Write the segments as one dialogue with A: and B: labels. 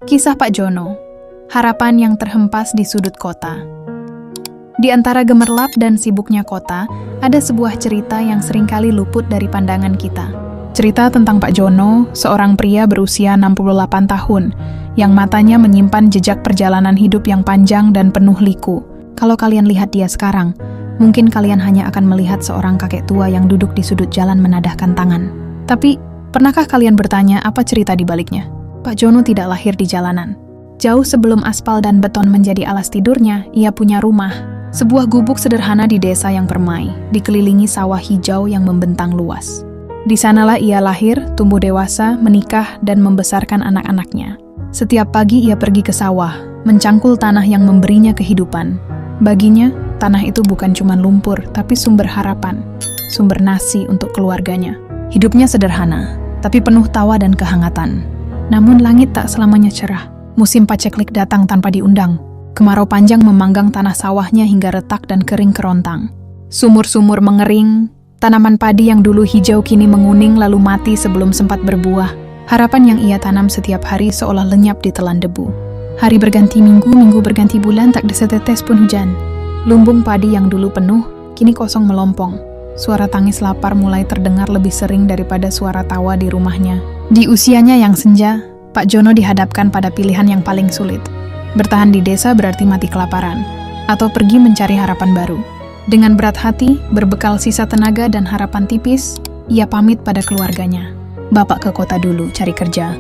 A: Kisah Pak Jono, harapan yang terhempas di sudut kota. Di antara gemerlap dan sibuknya kota, ada sebuah cerita yang seringkali luput dari pandangan kita. Cerita tentang Pak Jono, seorang pria berusia 68 tahun, yang matanya menyimpan jejak perjalanan hidup yang panjang dan penuh liku. Kalau kalian lihat dia sekarang, mungkin kalian hanya akan melihat seorang kakek tua yang duduk di sudut jalan menadahkan tangan. Tapi, pernahkah kalian bertanya apa cerita di baliknya? Pak Jono tidak lahir di jalanan. Jauh sebelum aspal dan beton menjadi alas tidurnya, ia punya rumah. Sebuah gubuk sederhana di desa yang permai, dikelilingi sawah hijau yang membentang luas. Di sanalah ia lahir, tumbuh dewasa, menikah, dan membesarkan anak-anaknya. Setiap pagi ia pergi ke sawah, mencangkul tanah yang memberinya kehidupan. Baginya, tanah itu bukan cuma lumpur, tapi sumber harapan, sumber nasi untuk keluarganya. Hidupnya sederhana, tapi penuh tawa dan kehangatan. Namun langit tak selamanya cerah. Musim paceklik datang tanpa diundang. Kemarau panjang memanggang tanah sawahnya hingga retak dan kering kerontang. Sumur-sumur mengering, tanaman padi yang dulu hijau kini menguning lalu mati sebelum sempat berbuah. Harapan yang ia tanam setiap hari seolah lenyap ditelan debu. Hari berganti minggu, minggu berganti bulan, tak setetes pun hujan. Lumbung padi yang dulu penuh, kini kosong melompong. Suara tangis lapar mulai terdengar lebih sering daripada suara tawa di rumahnya. Di usianya yang senja, Pak Jono dihadapkan pada pilihan yang paling sulit. Bertahan di desa berarti mati kelaparan, atau pergi mencari harapan baru. Dengan berat hati, berbekal sisa tenaga dan harapan tipis, ia pamit pada keluarganya. Bapak ke kota dulu cari kerja.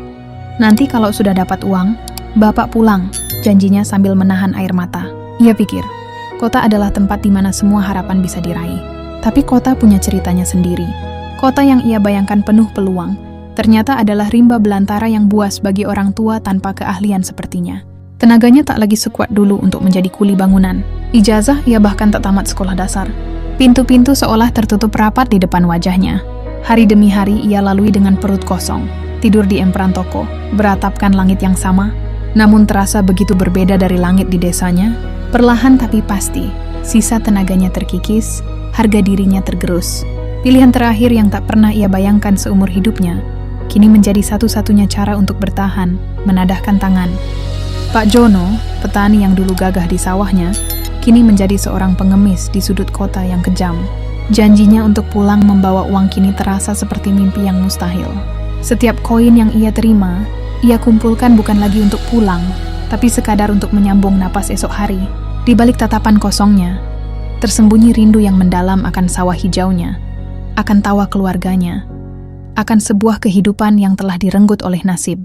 A: Nanti kalau sudah dapat uang, Bapak pulang, janjinya sambil menahan air mata. Ia pikir, kota adalah tempat di mana semua harapan bisa diraih. Tapi kota punya ceritanya sendiri. Kota yang ia bayangkan penuh peluang, ternyata adalah rimba belantara yang buas bagi orang tua tanpa keahlian sepertinya. Tenaganya tak lagi sekuat dulu untuk menjadi kuli bangunan. Ijazah ia bahkan tak tamat sekolah dasar. Pintu-pintu seolah tertutup rapat di depan wajahnya. Hari demi hari ia lalui dengan perut kosong. Tidur di emperan toko, beratapkan langit yang sama. Namun terasa begitu berbeda dari langit di desanya. Perlahan tapi pasti, sisa tenaganya terkikis, harga dirinya tergerus. Pilihan terakhir yang tak pernah ia bayangkan seumur hidupnya, kini menjadi satu-satunya cara untuk bertahan, menadahkan tangan. Pak Jono, petani yang dulu gagah di sawahnya, kini menjadi seorang pengemis di sudut kota yang kejam. Janjinya untuk pulang membawa uang kini terasa seperti mimpi yang mustahil. Setiap koin yang ia terima, ia kumpulkan bukan lagi untuk pulang, tapi sekadar untuk menyambung napas esok hari. Di balik tatapan kosongnya, tersembunyi rindu yang mendalam akan sawah hijaunya, akan tawa keluarganya, akan sebuah kehidupan yang telah direnggut oleh nasib.